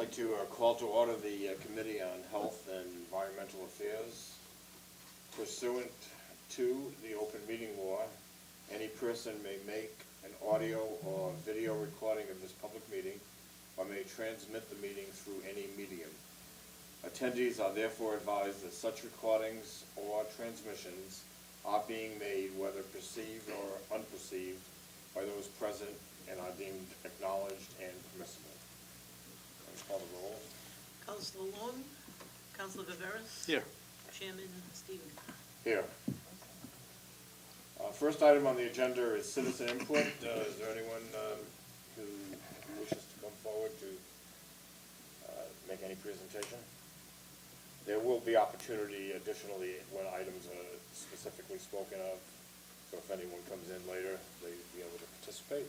like to call to order the Committee on Health and Environmental Affairs. Pursuant to the open meeting law, any person may make an audio or video recording of this public meeting or may transmit the meeting through any medium. Attendees are therefore advised that such recordings or transmissions are being made, whether perceived or unperceived, by those present and are deemed acknowledged and permissible. Call the roll. Councilor Long, Councilor Viveras. Here. Chairman Stephen. Here. First item on the agenda is citizen input. Is there anyone who wishes to come forward to make any presentation? There will be opportunity additionally when items are specifically spoken of. So if anyone comes in later, they'll be able to participate.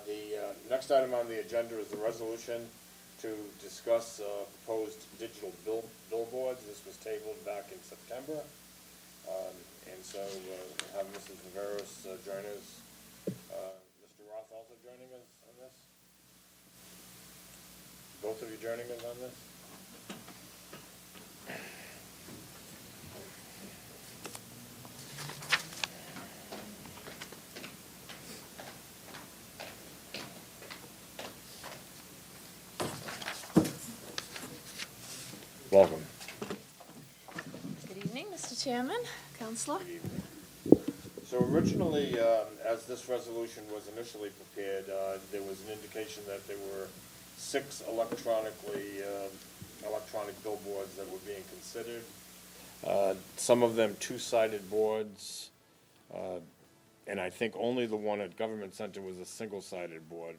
The next item on the agenda is the resolution to discuss proposed digital billboards. This was tabled back in September. And so we'll have Mrs. Viveras join us. Mr. Roth also joining us on this? Both of you joining us on this? Welcome. Good evening, Mr. Chairman, Councilor. Good evening. So originally, as this resolution was initially prepared, there was an indication that there were 6 electronic billboards that were being considered. Some of them 2-sided boards, and I think only the one at Government Center was a single-sided board.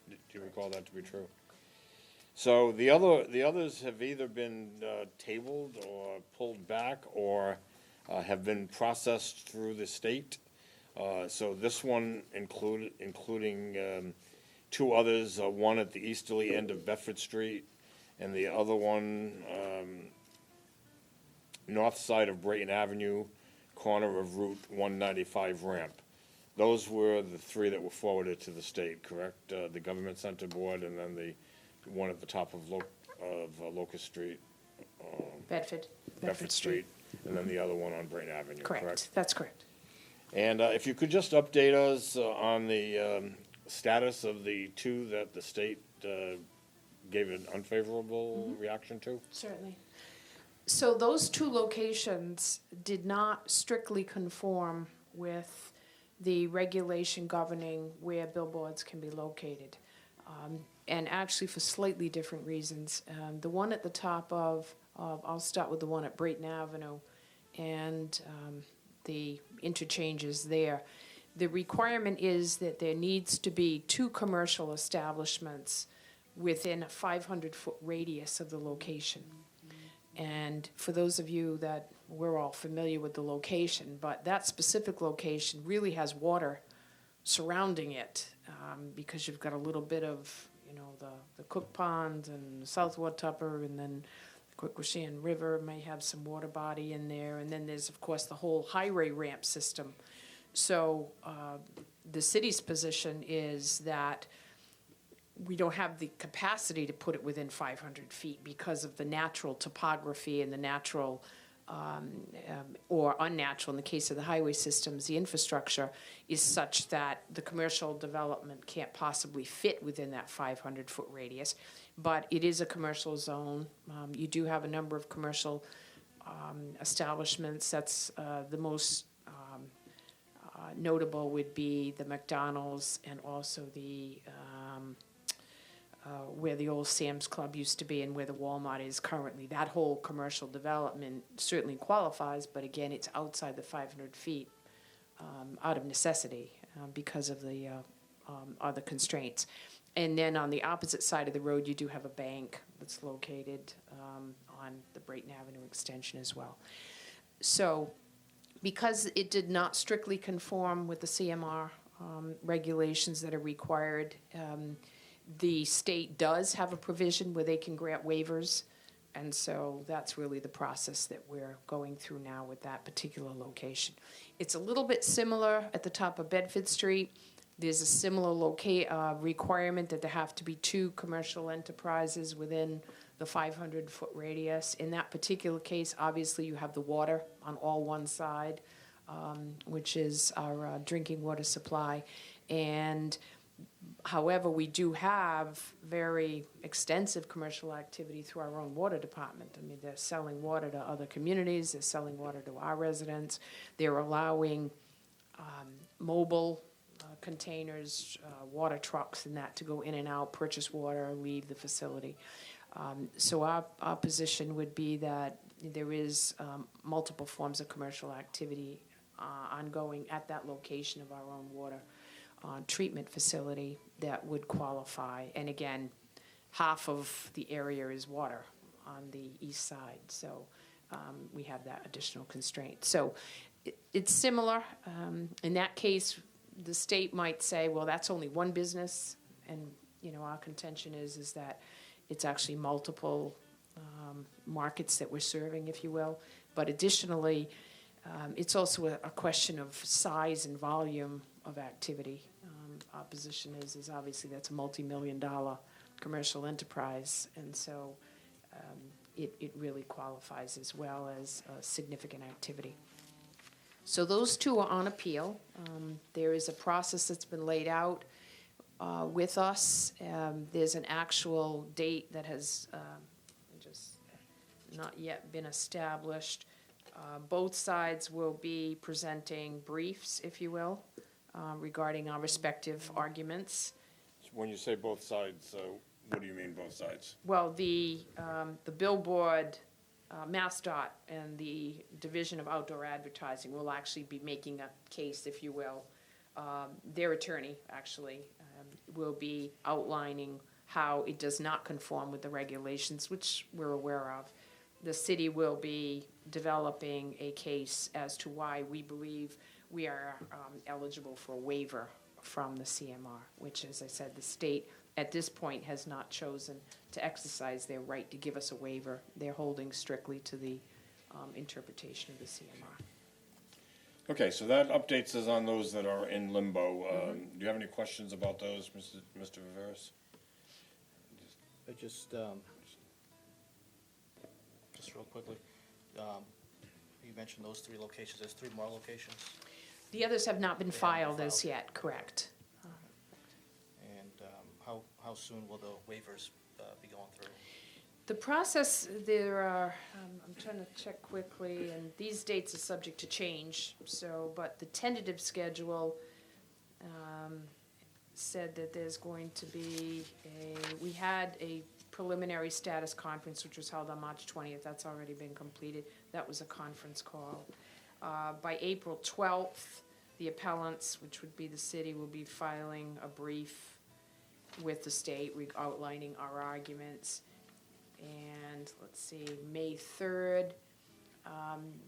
Do you recall that to be true? So the others have either been tabled or pulled back or have been processed through the state. So this one including 2 others, one at the easterly end of Bedford Street and the other one north side of Brayton Avenue, corner of Route 195 ramp. Those were the 3 that were forwarded to the state, correct? The Government Center board and then the one at the top of Locust Street. Bedford Street. And then the other one on Brayton Avenue, correct? That's correct. And if you could just update us on the status of the 2 that the state gave an unfavorable reaction to? Certainly. So those 2 locations did not strictly conform with the regulation governing where billboards can be located. And actually for slightly different reasons. The one at the top of I'll start with the one at Brayton Avenue and the interchanges there. The requirement is that there needs to be 2 commercial establishments within a 500-foot radius of the location. And for those of you that we're all familiar with the location, but that specific location really has water surrounding it because you've got a little bit of the Cook Pond and South Watupper, and then the Quequechan River may have some water body in there, and then there's of course the whole highway ramp system. So the city's position is that we don't have the capacity to put it within 500 feet because of the natural topography and the natural or unnatural, in the case of the highway systems, the infrastructure is such that the commercial development can't possibly fit within that 500-foot radius. But it is a commercial zone. You do have a number of commercial establishments. That's the most notable would be the McDonald's and also the where the old Sam's Club used to be and where the Walmart is currently. That whole commercial development certainly qualifies, but again, it's outside the 500 feet out of necessity because of the other constraints. And then on the opposite side of the road, you do have a bank that's located on the Brayton Avenue extension as well. So because it did not strictly conform with the CMR regulations that are required, the state does have a provision where they can grant waivers, and so that's really the process that we're going through now with that particular location. It's a little bit similar at the top of Bedford Street. There's a similar requirement that there have to be 2 commercial enterprises within the 500-foot radius. In that particular case, obviously, you have the water on all one side, which is our drinking water supply. And however, we do have very extensive commercial activity through our own water department. I mean, they're selling water to other communities, they're selling water to our residents, they're allowing mobile containers, water trucks and that to go in and out, purchase water, leave the facility. So our position would be that there is multiple forms of commercial activity ongoing at that location of our own water treatment facility that would qualify. And again, half of the area is water on the east side, so we have that additional constraint. So it's similar. In that case, the state might say, well, that's only one business, and our contention is that it's actually multiple markets that we're serving, if you will. But additionally, it's also a question of size and volume of activity. Our position is obviously that's a multi-million-dollar commercial enterprise, and so it really qualifies as well as significant activity. So those 2 are on appeal. There is a process that's been laid out with us. There's an actual date that has just not yet been established. Both sides will be presenting briefs, if you will, regarding our respective arguments. When you say both sides, what do you mean both sides? Well, the billboard, MassDOT and the Division of Outdoor Advertising will actually be making a case, if you will. Their attorney, actually, will be outlining how it does not conform with the regulations, which we're aware of. The city will be developing a case as to why we believe we are eligible for a waiver from the CMR, which, as I said, the state at this point has not chosen to exercise their right to give us a waiver. They're holding strictly to the interpretation of the CMR. Okay, so that updates us on those that are in limbo. Do you have any questions about those, Mr. Viveras? I just real quickly, you mentioned those 3 locations. There's 3 more locations, The others have not been They haven't been filed as filed. yet, correct. and how soon will the waivers be going through? The process, there are, I'm trying to check quickly, and these dates are subject to change, so, but the tentative schedule said that there's going to be we had a preliminary status conference, which was held on March 20th. That's already been completed. That was a conference call. By April 12th, the appellants, which would be the city, will be filing a brief with the state outlining our arguments. And let's see, May 3rd,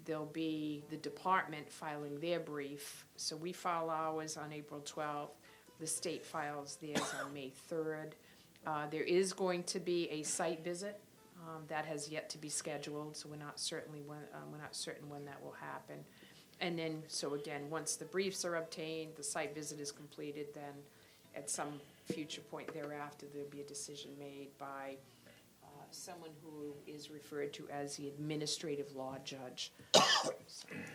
there'll be the department filing their brief. So we file ours on April 12th. The state files theirs on May 3rd. There is going to be a site visit that has yet to be scheduled, so we're not certain when that will happen. And then, so again, once the briefs are obtained, the site visit is completed, then at some future point thereafter, there'll be a decision made by someone who is referred to as the administrative law judge.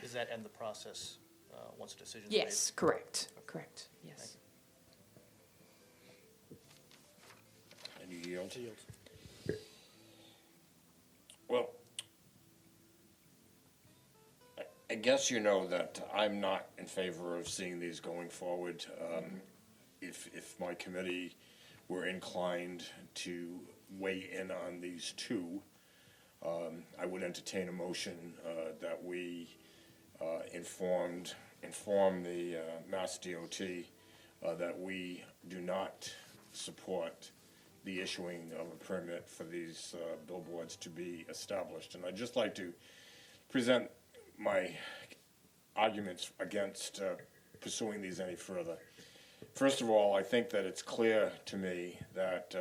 Does that end the process once a decision is made? Yes, correct, yes. Any yield? Yield. Well, I guess you know that I'm not in favor of seeing these going forward. If my committee were inclined to weigh in on these 2, I would entertain a motion that we inform the Mass DOT that we do not support the issuing of a permit for these billboards to be established. And I'd just like to present my arguments against pursuing these any further. First of all, I think that it's clear to me that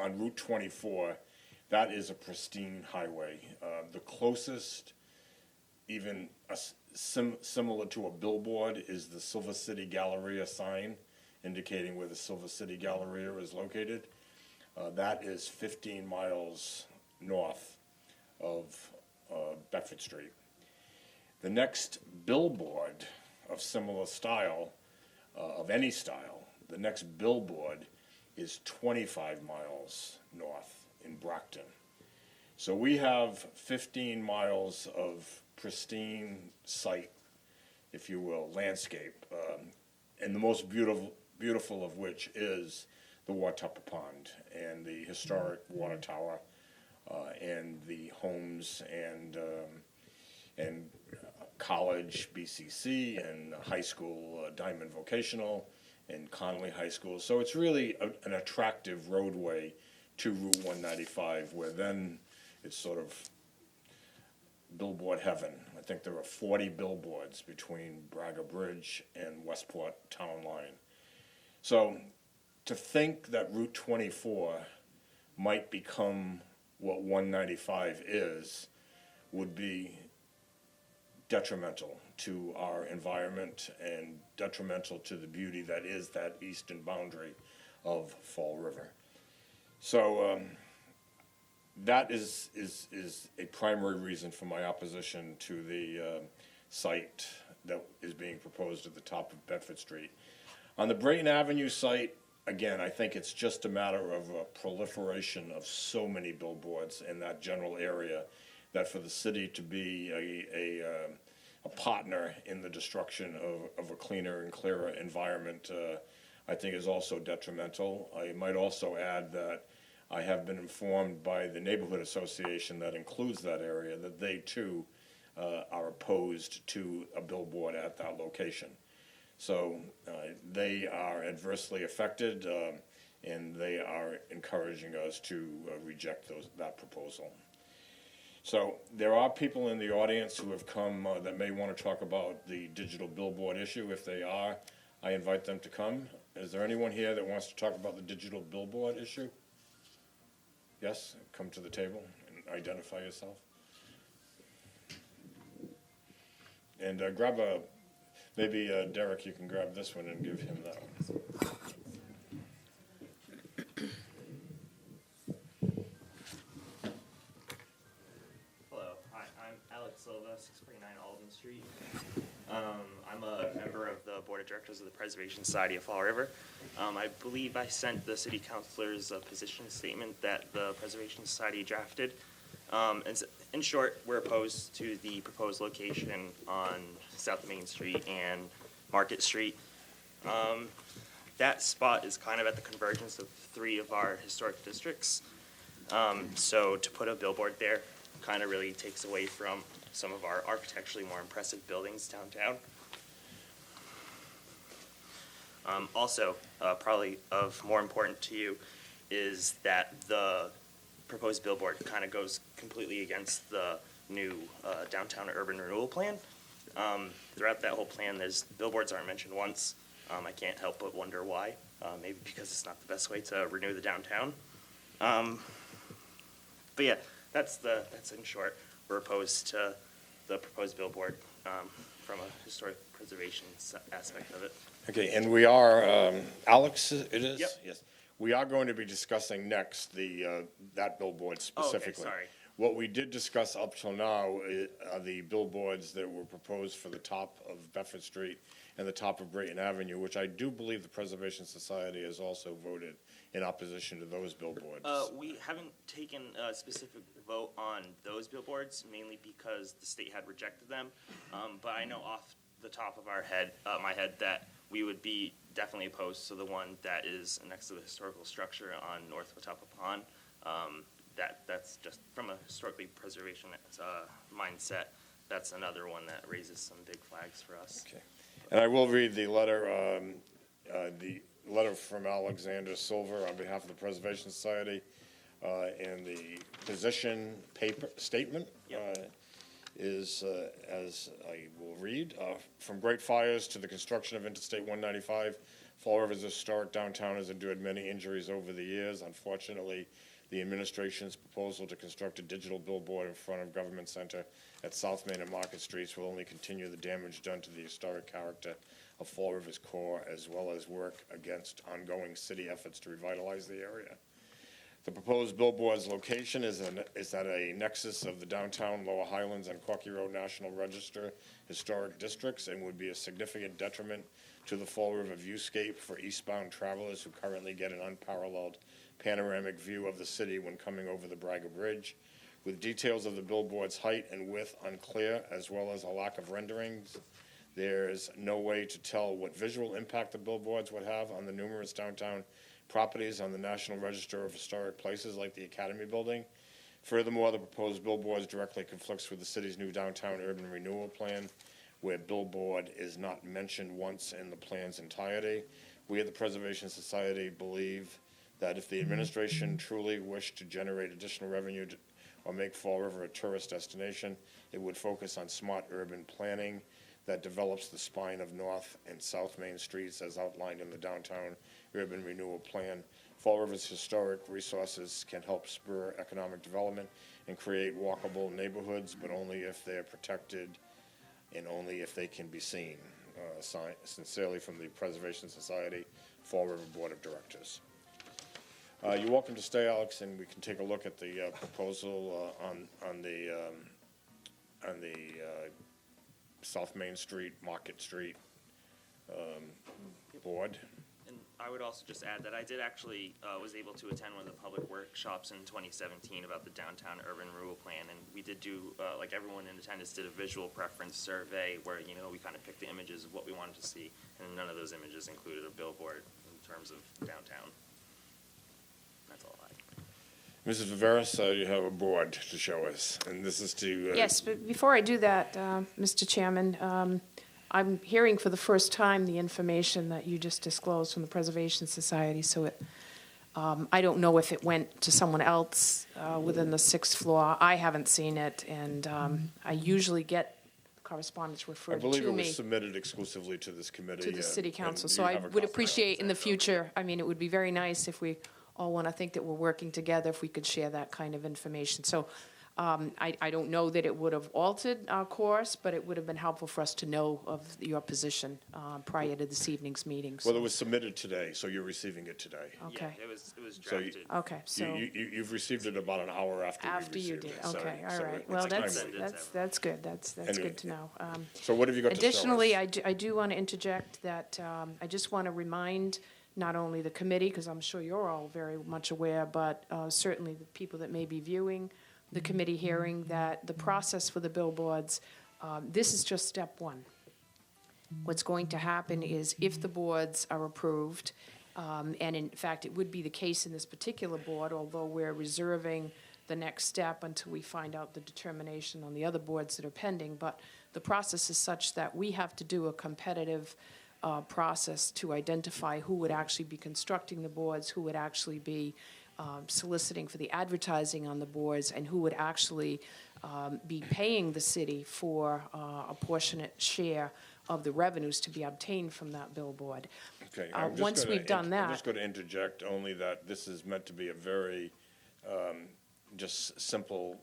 on Route 24, that is a pristine highway. The closest, even similar to a billboard, is the Silver City Galleria sign indicating where the Silver City Galleria is located. That is 15 miles north of Bedford Street. The next billboard of similar style, of any style, the next billboard is 25 miles north in Brockton. So we have 15 miles of pristine site, if you will, landscape, and the most beautiful of which is the Watuppa Pond and the historic water tower, and the homes and college, BCC, and high school, Diamond Vocational, and Connolly High School. So it's really an attractive roadway to Route 195, where then it's sort of billboard heaven. I think there are 40 billboards between Braga Bridge and Westport Town Line. So to think that Route 24 might become what 195 is would be detrimental to our environment and detrimental to the beauty that is that eastern boundary of Fall River. So that is a primary reason for my opposition to the site that is being proposed at the top of Bedford Street. On the Brayton Avenue site, again, I think it's just a matter of a proliferation of so many billboards in that general area that for the city to be a partner in the destruction of a cleaner and clearer environment, I think is also detrimental. I might also add that I have been informed by the neighborhood association that includes that area that they too are opposed to a billboard at that location. So they are adversely affected, and they are encouraging us to reject that proposal. So there are people in the audience who have come that may want to talk about the digital billboard issue. If they are, I invite them to come. Is there anyone here that wants to talk about the digital billboard issue? Yes, come to the table and identify yourself. And grab maybe Derek, you can grab this one and give him that one. Hello, hi, I'm Alex Silva, 649 Alden Street. I'm a member of the Board of Directors of the Preservation Society of Fall River. I believe I sent the city councilors a position statement that the Preservation Society drafted. In short, we're opposed to the proposed location on South Main Street and Market Street. That spot is kind of at the convergence of three of our historic districts. So to put a billboard there kind of really takes away from some of our architecturally more impressive buildings downtown. Also, probably of more important to you is that the proposed billboard kind of goes completely against the new downtown urban renewal plan. Throughout that whole plan, billboards aren't mentioned once. I can't help but wonder why. Maybe because it's not the best way to renew the downtown. But yeah, that's in short. We're opposed to the proposed billboard from a historic preservation aspect of it. Okay, and we are, Alex, it is? Yep. Yes. We are going to be discussing next that billboard specifically. Oh, okay, sorry. What we did discuss up till now are the billboards that were proposed for the top of Bedford Street and the top of Brayton Avenue, which I do believe the Preservation Society has also voted in opposition to those billboards. We haven't taken a specific vote on those billboards, mainly because the state had rejected them. But I know off the top of my head, that we would be definitely opposed to the one that is next to the historical structure on North Watuppa Pond. That's just from a historically preservation mindset. That's another one that raises some big flags for us. Okay. And I will read the letter from Alexander Silver on behalf of the Preservation Society, and the position statement. Yep. Is, as I will read, from great fires to the construction of Interstate 195, Fall River's historic downtown has endured many injuries over the years. Unfortunately, the administration's proposal to construct a digital billboard in front of Government Center at South Main and Market Streets will only continue the damage done to the historic character of Fall River's core, as well as work against ongoing city efforts to revitalize the area. The proposed billboard's location is at a nexus of the downtown Lower Highlands and Corky Road National Register historic districts and would be a significant detriment to the Fall River viewscape for eastbound travelers who currently get an unparalleled panoramic view of the city when coming over the Braga Bridge. With details of the billboard's height and width unclear, as well as a lack of renderings, there's no way to tell what visual impact the billboards would have on the numerous downtown properties on the National Register of Historic Places like the Academy Building. Furthermore, the proposed billboards directly conflicts with the city's new downtown urban renewal plan, where billboard is not mentioned once in the plan's entirety. We at the Preservation Society believe that if the administration truly wished to generate additional revenue or make Fall River a tourist destination, it would focus on smart urban planning that develops the spine of North and South Main Streets as outlined in the Downtown Urban Renewal Plan. Fall River's historic resources can help spur economic development and create walkable neighborhoods, but only if they're protected and only if they can be seen. Sincerely from the Preservation Society, Fall River Board of Directors. You're welcome to stay, Alex, and we can take a look at the proposal on the South Main Street, Market Street board. And I would also just add that I did actually, was able to attend one of the public workshops in 2017 about the downtown urban renewal plan, and we did do, like everyone in attendance did a visual preference survey where, you know, we kind of picked the images of what we wanted to see, and none of those images included a billboard in terms of downtown. That's all I. Mrs. Viveras, you have a board to show us, and this is to... Yes, but before I do that, Mr. Chairman, I'm hearing for the first time the information that you just disclosed from the Preservation Society, so I don't know if it went to someone else within the sixth floor. I haven't seen it, and I usually get correspondence I referred believe to it me was submitted exclusively to this committee. to the City and Council. you So I have a would copy. appreciate in the future, I mean, it would be very nice if we all want to think that we're working together, if we could share that kind of information. So I don't know that it would have altered our course, but it would have been helpful for us to know of your position prior to this evening's meetings. Well, it was submitted today, so you're receiving it today. Okay. Yeah, it was So you- drafted. Okay, so You've received it about an hour after we after you received did, it. so- okay, so all right. it's Well, that's timely. that's good, that's Anyway, good to know. So what have you got to show us? Additionally, I do want to interject that I just want to remind not only the committee, because I'm sure you're all very much aware, but certainly the people that may be viewing the committee hearing, that the process for the billboards, this is just step one. What's going to happen is if the boards are approved, and in fact, it would be the case in this particular board, although we're reserving the next step until we find out the determination on the other boards that are pending, but the process is such that we have to do a competitive process to identify who would actually be constructing the boards, who would actually be soliciting for the advertising on the boards, and who would actually be paying the city for a portionate share of the revenues to be obtained from that billboard. Okay, I'm just Once gonna we've done I'm that, just going to interject only that this is meant to be a very just simple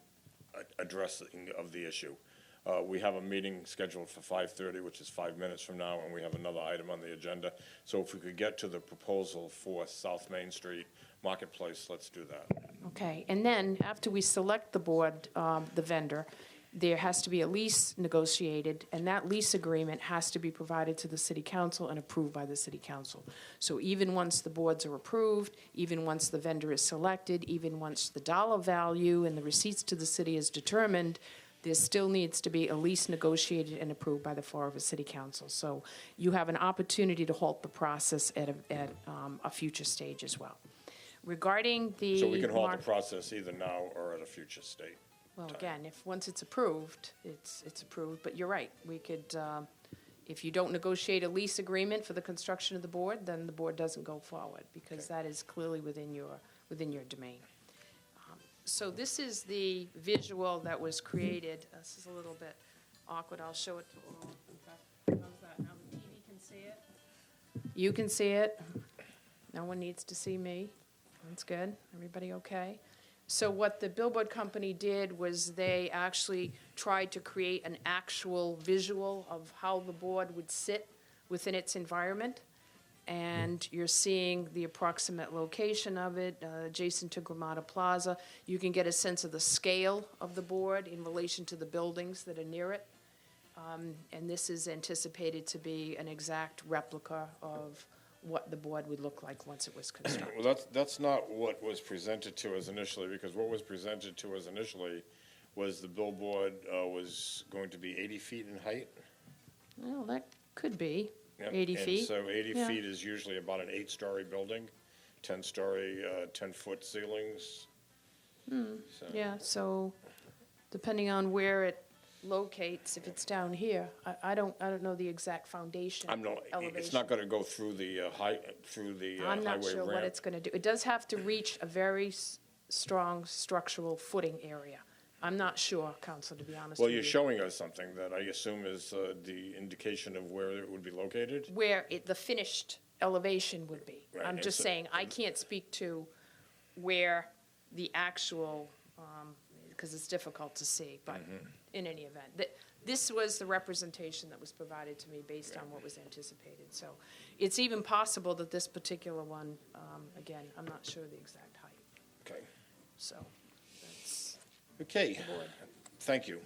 addressing of the issue. We have a meeting scheduled for 5:30, which is 5 minutes from now, and we have another item on the agenda. So if we could get to the proposal for South Main Street Marketplace, let's do that. okay, and then after we select the board, the vendor, there has to be a lease negotiated, and that lease agreement has to be provided to the city council and approved by the city council. So even once the boards are approved, even once the vendor is selected, even once the dollar value and the receipts to the city is determined, there still needs to be a lease negotiated and approved by the Fall River City Council. So you have an opportunity to halt the process at a future stage as well. Regarding the So we can halt the mark- process either now or at a future state. Well, again, if, once it's approved, it's approved, but you're right, we could, if you don't negotiate a lease agreement for the construction of the board, then the board doesn't go forward, because that is clearly within your domain. So this is the visual that was created, this is a little bit awkward, I'll show it to all. In fact, how's that, now the TV can see it? You can see it, no one needs to see me, that's good, everybody okay? So what the billboard company did was they actually tried to create an actual visual of how the board would sit within its environment. And you're seeing the approximate location of it, adjacent to Gramada Plaza. You can get a sense of the scale of the board in relation to the buildings that are near it. And this is anticipated to be an exact replica of what the board would look like once it was constructed. Well, that's not what was presented to us initially, because what was presented to us initially was the billboard was going to be 80 feet in height. Well, that could be Yep, 80 and feet. so 80 Yeah. feet is usually about an 8-story building, 10-story, 10-foot ceilings. So- Yeah, so depending on where it locates, if it's down here, I don't know the exact foundation I'm not, elevation. it's not gonna go through the through the I'm not highway sure what ramp. it's gonna do. It does have to reach a very strong structural footing area. I'm not sure, Counsel, to be honest Well, with you. you're showing us something that I assume is the indication of where it would be located. Where the finished elevation would be. Right, I'm and just so- saying, I can't speak to where the actual, because it's difficult to see, but Mm-hmm. in any event. This was the representation that was provided to me based on what was anticipated. So it's even possible that this particular one, again, I'm not sure the exact height, Okay. so that's Okay, the board. thank you.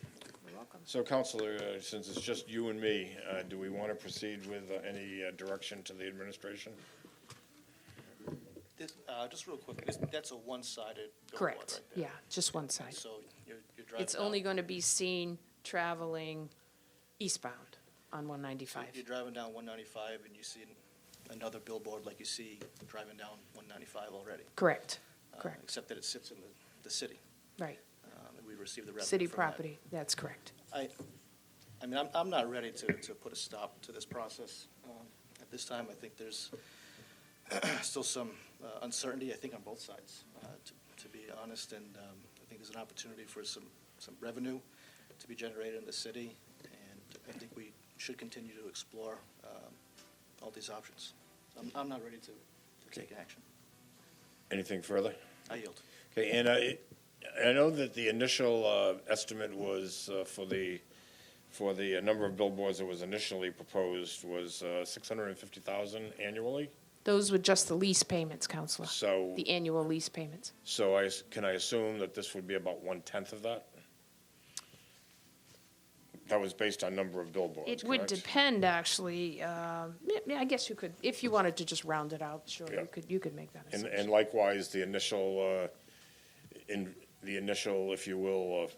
You're welcome. So, Counselor, since it's just you and me, do we want to proceed with any direction to the administration? Just real quick, that's a one-sided billboard Correct, right there. yeah, just one side. So you're driving It's down- only going to be seen traveling eastbound on so 195. You're driving down 195 and you see another billboard like you see driving down 195 already. Correct, correct, Except that it sits in the city. right. And we receive the revenue City from that. property, that's correct. I mean, I'm not ready to put a stop to this process. At this time, I think there's still some uncertainty, I think, on both sides, to be honest. And I think there's an opportunity for some revenue to be generated in the city. And I think we should continue to explore all these options. I'm not ready to take action. Anything further? I yield. Okay, and I know that the initial estimate was for the number of billboards that was initially proposed was 650,000 annually. Those were just the lease payments, Counselor, So, the annual lease payments. so can I assume that this would be about 1/10 of that? That was based on number of billboards, It would correct? depend, actually, yeah, I guess you could, if you wanted to just round it out, sure, Yeah. you could make that And assumption. likewise, the initial, if you will,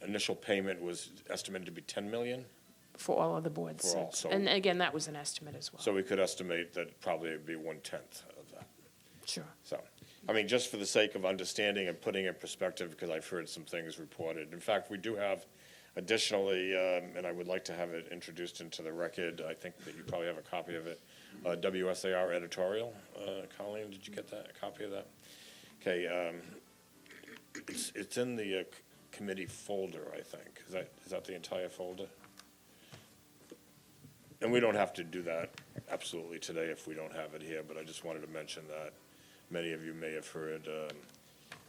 initial payment was estimated to be 10 million? For all of the boards. For all, so- And again, that was an estimate as well. So we could estimate that probably it'd be 1/10 of that. Sure. So, I mean, just for the sake of understanding and putting in perspective, because I've heard some things reported. In fact, we do have additionally, and I would like to have it introduced into the record, I think that you probably have a copy of it, WSAR editorial. Colleen, did you get that, a copy of that? Okay, it's in the committee folder, I think. Is that the entire folder? And we don't have to do that absolutely today if we don't have it here, but I just wanted to mention that many of you may have heard a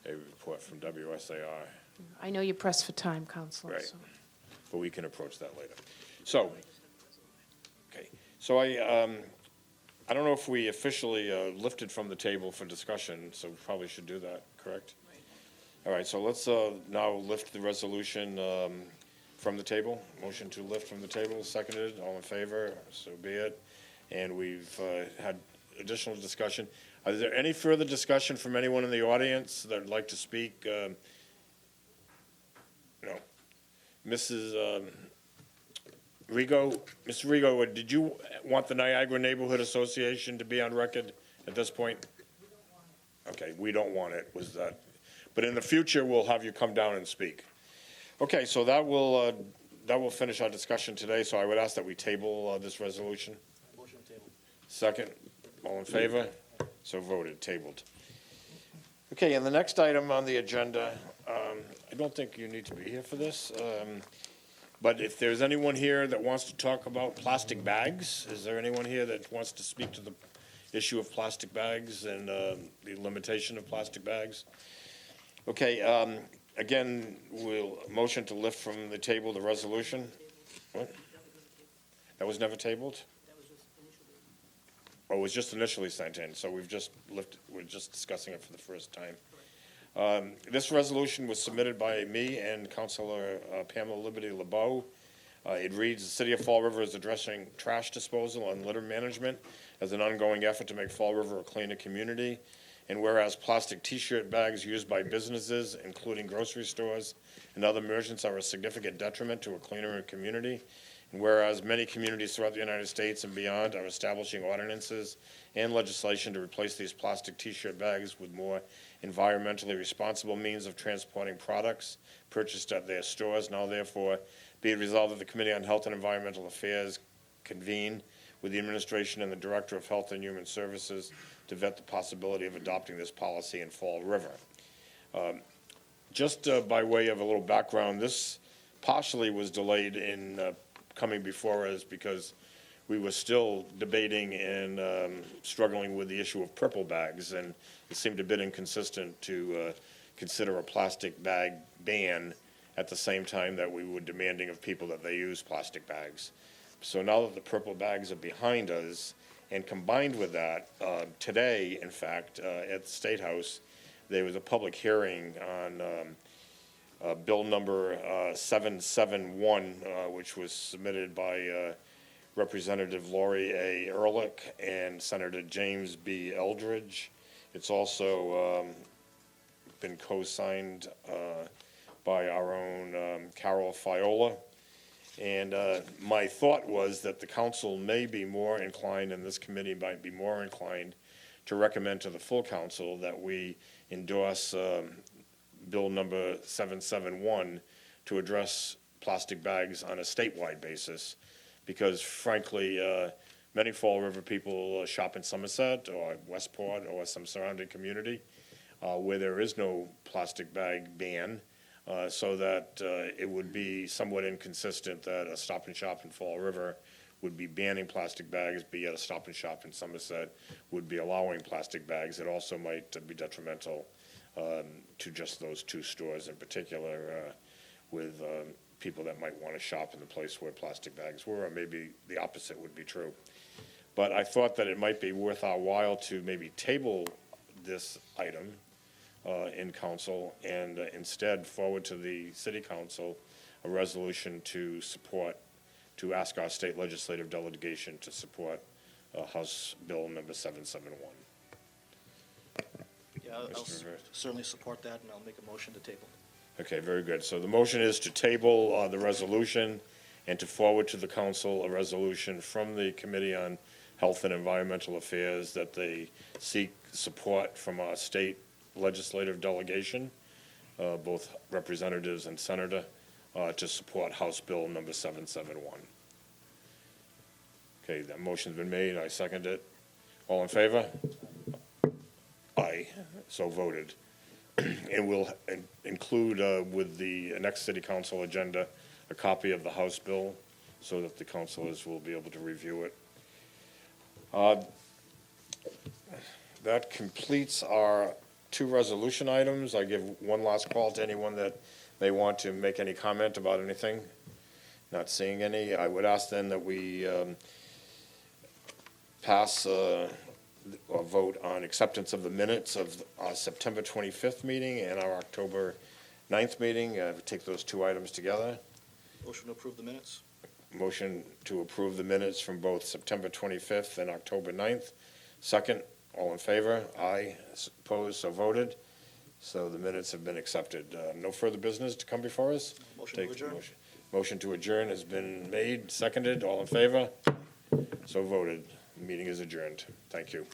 report from WSAR, I know you're pressed for time, Counselor, Right. so. but we can approach that later. So, okay, so I don't know if we officially lifted from the table for discussion, so we probably should do that, correct? All right, so let's now lift the resolution from the table. Motion to lift from the table, seconded, all in favor, so be it. And we've had additional discussion. Is there any further discussion from anyone in the audience that would like to speak? No. Mrs. Rigo, Ms. Rigo, did you want the Niagara Neighborhood Association to be on record at this point? Okay, we don't want it, was that, but in the future, we'll have you come down and speak. Okay, so that will finish our discussion today, so I would ask that we table this resolution. Motion table. Second, all in favor? So voted, tabled. Okay, and the next item on the agenda, I don't think you need to be here for this, but if there's anyone here that wants to talk about plastic bags, is there anyone here that wants to speak to the issue of plastic bags and the limitation of plastic bags? Okay, again, we'll motion to lift from the table the resolution. What? That was never tabled? Oh, it was just initially sent in, so we're just discussing it for the first time. This resolution was submitted by me and Councilor Pamela Liberty LeBeau. It reads, "The City of Fall River is addressing trash disposal and litter management as an ongoing effort to make Fall River a cleaner community. And whereas plastic T-shirt bags used by businesses, including grocery stores and other merchants, are a significant detriment to a cleaner community. And whereas many communities throughout the United States and beyond are establishing ordinances and legislation to replace these plastic T-shirt bags with more environmentally responsible means of transporting products purchased at their stores, now therefore be it resolved that the Committee on Health and Environmental Affairs convene with the administration and the Director of Health and Human Services to vet the possibility of adopting this policy in Fall River." Just by way of a little background, this partially was delayed in coming before us because we were still debating and struggling with the issue of purple bags, and it seemed a bit inconsistent to consider a plastic bag ban at the same time that we were demanding of people that they use plastic bags. So now that the purple bags are behind us, and combined with that, today, in fact, at the State House, there was a public hearing on bill number 771, which was submitted by Representative Lori A. Ehrlich and Senator James B. Eldridge. It's also been co-signed by our own Carol Fiola. And my thought was that the council may be more inclined, and this committee might be more inclined, to recommend to the full council that we endorse bill number 771 to address plastic bags on a statewide basis. Because frankly, many Fall River people shop in Somerset or Westport or some surrounding community where there is no plastic bag ban. So that it would be somewhat inconsistent that a Stop and Shop in Fall River would be banning plastic bags, be at a Stop and Shop in Somerset would be allowing plastic bags. It also might be detrimental to just those two stores in particular with people that might want to shop in the place where plastic bags were, or maybe the opposite would be true. But I thought that it might be worth our while to maybe table this item in council and instead forward to the city council a resolution to support, to ask our state legislative delegation to support House Bill number 771. Yeah, I'll Mr. Rivera. certainly support that, and I'll make a motion to table. Okay, very good. So the motion is to table the resolution and to forward to the council a resolution from the Committee on Health and Environmental Affairs that they seek support from our state legislative delegation, both representatives and senator, to support House Bill number 771. Okay, that motion's been made. I second it. All in favor? Aye, so voted. And we'll include with the next city council agenda a copy of the House bill so that the councilors will be able to review it. That completes our two resolution items. I give one last call to anyone that may want to make any comment about anything. Not seeing any. I would ask then that we pass or vote on acceptance of the minutes of our September 25th meeting and our October 9th meeting. Take those two items together. Motion to approve the minutes? Motion to approve the minutes from both September 25th and October 9th. Second, all in favor? Aye. Opposed? So voted. So the minutes have been accepted. No further business to come before us? Motion to Take adjourn? Motion to adjourn has been made, seconded. All in favor? So voted. The meeting is adjourned. Thank you.